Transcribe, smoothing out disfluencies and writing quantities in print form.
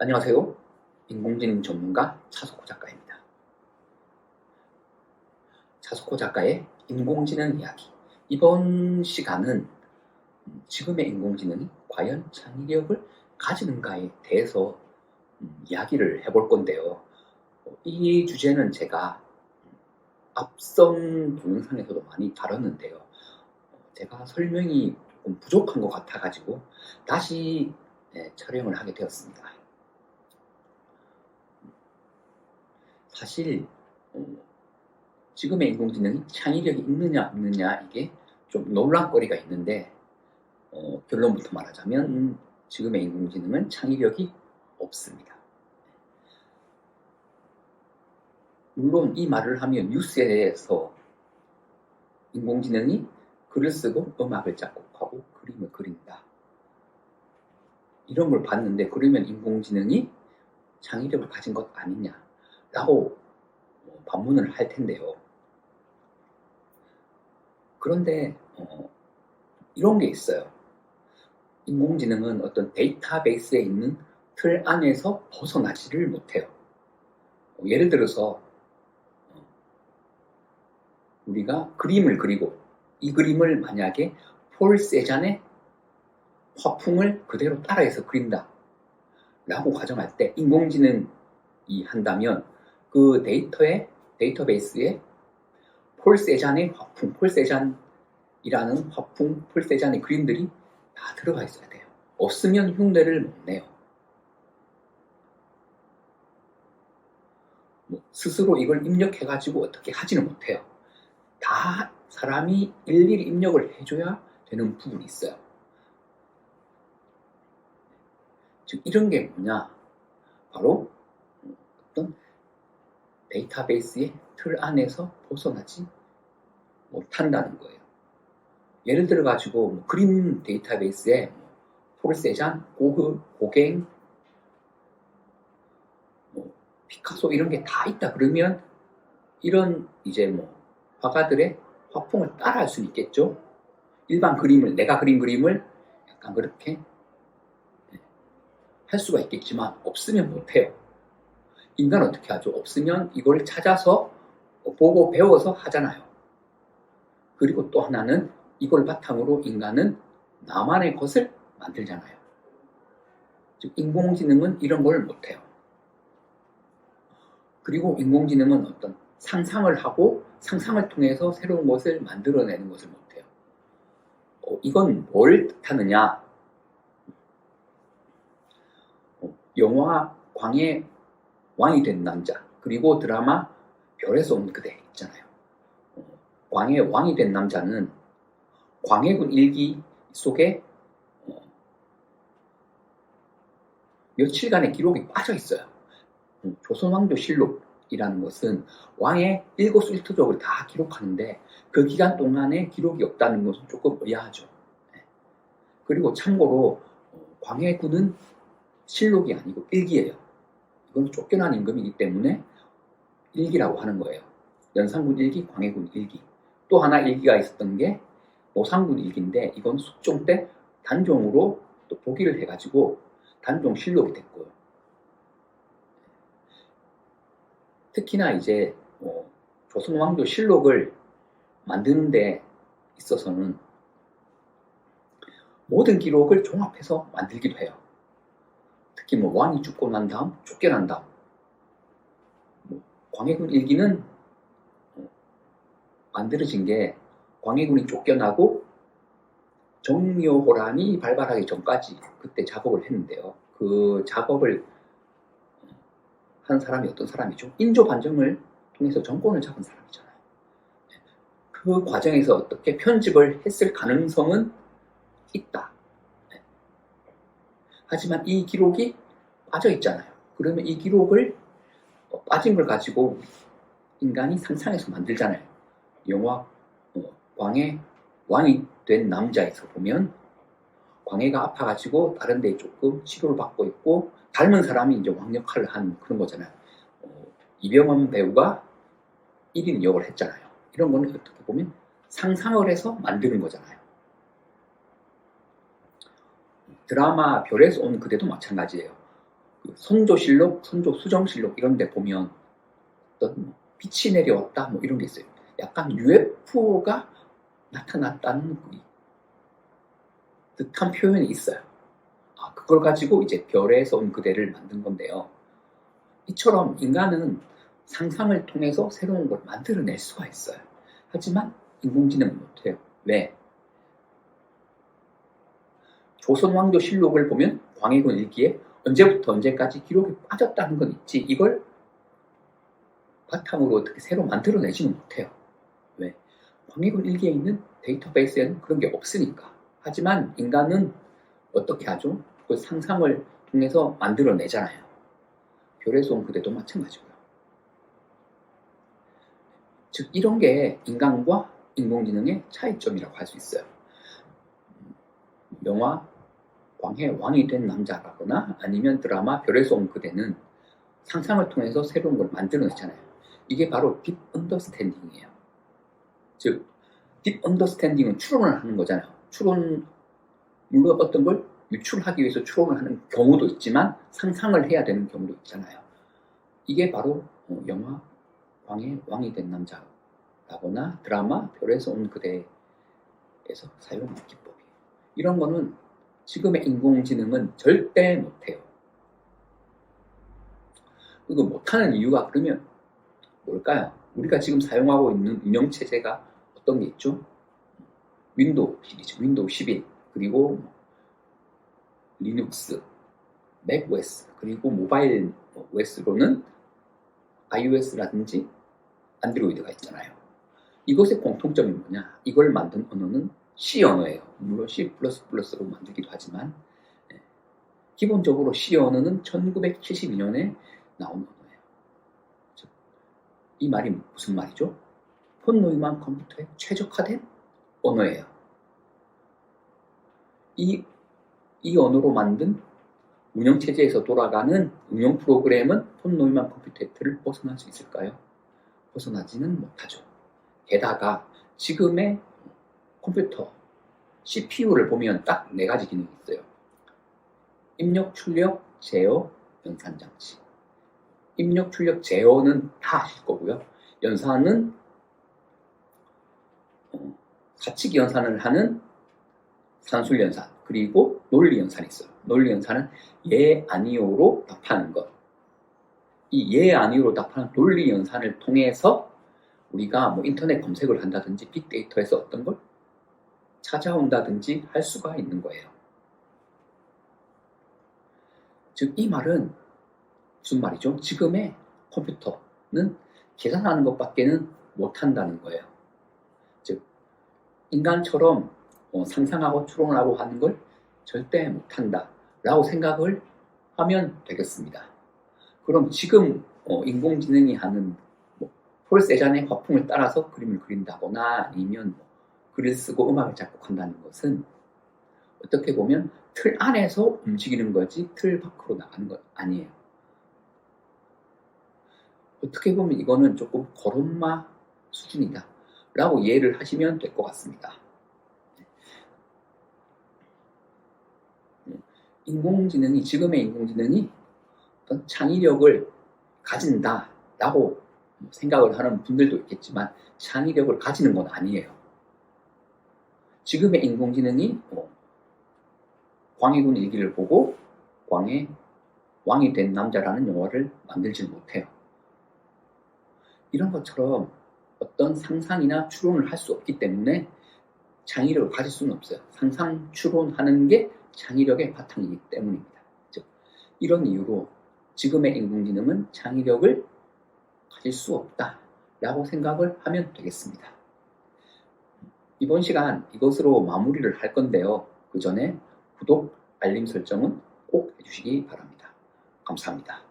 안녕하세요. 인공지능 전문가 차석호 작가입니다. 차석호 작가의 인공지능 이야기. 이번 시간은 지금의 인공지능이 과연 창의력을 가지는가에 대해서 이야기를 해볼 건데요. 이 주제는 제가 앞선 동영상에서도 많이 다뤘는데요. 제가 설명이 조금 부족한 것 같아가지고 다시 촬영을 하게 되었습니다. 사실 지금의 인공지능이 창의력이 있느냐 없느냐 이게 좀 논란거리가 있는데 결론부터 말하자면 지금의 인공지능은 창의력이 없습니다. 물론 이 말을 하면 뉴스에서 인공지능이 글을 쓰고 음악을 작곡하고 그림을 그린다 이런 걸 봤는데, 그러면 인공지능이 창의력을 가진 것 아니냐라고 반문을 할 텐데요. 그런데 이런 게 있어요. 인공지능은 어떤 데이터베이스에 있는 틀 안에서 벗어나지를 못해요. 예를 들어서 우리가 그림을 그리고 이 그림을 만약에 폴 세잔의 화풍을 그대로 따라해서 그린다 라고 가정할 때, 인공지능이 한다면 그 데이터베이스에 폴 세잔의 화풍, 폴 세잔이라는 화풍, 폴 세잔의 그림들이 다 들어가 있어야 돼요. 없으면 흉내를 못 내요. 스스로 이걸 입력해가지고 어떻게 하지는 못해요. 다 사람이 일일이 입력을 해줘야 되는 부분이 있어요. 즉 이런 게 뭐냐, 바로 어떤 데이터베이스의 틀 안에서 벗어나지 못한다는 거예요. 예를 들어 가지고 그림 데이터베이스에 폴 세잔, 고흐, 고갱, 피카소 이런 게 다 있다 그러면 이런 이제 화가들의 화풍을 따라할 수 있겠죠. 일반 그림을, 내가 그린 그림을 약간 그렇게 할 수가 있겠지만 없으면 못해요. 인간은 어떻게 하죠? 없으면 이걸 찾아서 보고 배워서 하잖아요. 그리고 또 하나는 이걸 바탕으로 인간은 나만의 것을 만들잖아요. 즉 인공지능은 이런 걸 못해요. 그리고 인공지능은 어떤 상상을 하고 상상을 통해서 새로운 것을 만들어내는 것을 못해요. 이건 뭘 뜻하느냐? 영화 광해 왕이 된 남자, 그리고 드라마 별에서 온 그대 있잖아요. 광해 왕이 된 남자는 광해군 일기 속에 며칠간의 기록이 빠져 있어요. 조선왕조 실록이라는 것은 왕의 일거수일투족을 다 기록하는데 그 기간 동안에 기록이 없다는 것은 조금 의아하죠. 그리고 참고로 광해군은 실록이 아니고 일기예요. 이건 쫓겨난 임금이기 때문에 일기라고 하는 거예요. 연산군 일기, 광해군 일기. 또 하나 일기가 있었던 게 노상군 일기인데 이건 숙종 때 단종으로 또 보기를 해가지고 단종 실록이 됐고요. 특히나 이제 조선왕조 실록을 만드는 데 있어서는 모든 기록을 종합해서 만들기도 해요. 특히 왕이 죽고 난 다음, 쫓겨난 다음. 광해군 일기는 만들어진 게 광해군이 쫓겨나고 정묘호란이 발발하기 전까지 그때 작업을 했는데요. 그 작업을 한 사람이 어떤 사람이죠? 인조 반정을 통해서 정권을 잡은 사람이잖아요. 그 과정에서 어떻게 편집을 했을 가능성은 있다. 하지만 이 기록이 빠져 있잖아요. 그러면 이 기록을 빠진 걸 가지고 인간이 상상해서 만들잖아요. 영화 광해 왕이 된 남자에서 보면 광해가 아파가지고 다른 데 조금 치료를 받고 있고 닮은 사람이 이제 왕 역할을 한 그런 거잖아요. 이병헌 배우가 1인 역을 했잖아요. 이런 거는 어떻게 보면 상상을 해서 만드는 거잖아요. 드라마 별에서 온 그대도 마찬가지예요. 그 선조실록, 선조수정실록 이런 데 보면 어떤 뭐 빛이 내려왔다 뭐 이런 게 있어요. 약간 UFO가 나타났다는 듯한 표현이 있어요. 그걸 가지고 이제 별에서 온 그대를 만든 건데요. 이처럼 인간은 상상을 통해서 새로운 걸 만들어낼 수가 있어요. 하지만 인공지능은 못해요. 왜? 조선왕조실록을 보면 광해군 일기에 언제부터 언제까지 기록이 빠졌다는 건 있지, 이걸 바탕으로 어떻게 새로 만들어내지는 못해요. 왜? 광해군 일기에 있는 데이터베이스에는 그런 게 없으니까. 하지만 인간은 어떻게 하죠? 그 상상을 통해서 만들어내잖아요. 별에서 온 그대도 마찬가지고요. 즉 이런 게 인간과 인공지능의 차이점이라고 할 수 있어요. 영화 광해 왕이 된 남자라거나 아니면 드라마 별에서 온 그대는 상상을 통해서 새로운 걸 만들어내잖아요. 이게 바로 딥 언더스탠딩이에요. 즉 딥 언더스탠딩은 추론을 하는 거잖아요. 물론 어떤 걸 유출하기 위해서 추론을 하는 경우도 있지만 상상을 해야 되는 경우도 있잖아요. 이게 바로 영화 광해 왕이 된 남자라거나 드라마 별에서 온 그대에서 사용한 기법이에요. 이런 거는 지금의 인공지능은 절대 못해요. 이거 못하는 이유가 그러면 뭘까요? 우리가 지금 사용하고 있는 운영체제가 어떤 게 있죠? 윈도우 시리즈, 윈도우 11, 그리고 리눅스, 맥 OS, 그리고 모바일 OS로는 iOS라든지 안드로이드가 있잖아요. 이것의 공통점이 뭐냐? 이걸 만든 언어는 C 언어예요. 물론 C++로 만들기도 하지만 기본적으로 C 언어는 1972년에 나온 언어예요. 이 말이 무슨 말이죠? 폰 노이만 컴퓨터에 최적화된 언어예요. 이 언어로 만든 운영체제에서 돌아가는 운영 프로그램은 폰 노이만 컴퓨터의 틀을 벗어날 수 있을까요? 벗어나지는 못하죠. 게다가 지금의 컴퓨터 CPU를 보면 딱 4가지 기능이 있어요. 입력, 출력, 제어, 연산장치. 입력, 출력, 제어는 다 하실 거고요. 연산은 사칙 연산을 하는 산술 연산, 그리고 논리 연산이 있어요. 논리 연산은 예, 아니오로 답하는 것. 이 예, 아니오로 답하는 논리 연산을 통해서 우리가 뭐 인터넷 검색을 한다든지 빅데이터에서 어떤 걸 찾아온다든지 할 수가 있는 거예요. 즉 이 말은 무슨 말이죠? 지금의 컴퓨터는 계산하는 것밖에는 못한다는 거예요. 즉 인간처럼 상상하고 추론하고 하는 걸 절대 못한다 라고 생각을 하면 되겠습니다. 그럼 지금 인공지능이 하는 폴 세잔의 화풍을 따라서 그림을 그린다거나 아니면 글을 쓰고 음악을 작곡한다는 것은 어떻게 보면 틀 안에서 움직이는 거지 틀 밖으로 나가는 것 아니에요. 어떻게 보면 이거는 조금 걸음마 수준이다 라고 이해를 하시면 될 것 같습니다. 지금의 인공지능이 어떤 창의력을 가진다 라고 생각을 하는 분들도 있겠지만 창의력을 가지는 건 아니에요. 지금의 인공지능이 광해군 일기를 보고 광해 왕이 된 남자라는 영화를 만들지 못해요. 이런 것처럼 어떤 상상이나 추론을 할 수 없기 때문에 창의력을 가질 수는 없어요. 상상, 추론하는 게 창의력의 바탕이기 때문입니다. 즉, 이런 이유로 지금의 인공지능은 창의력을 가질 수 없다라고 생각을 하면 되겠습니다. 이번 시간 이것으로 마무리를 할 건데요. 그 전에 구독, 알림 설정은 꼭 해주시기 바랍니다. 감사합니다.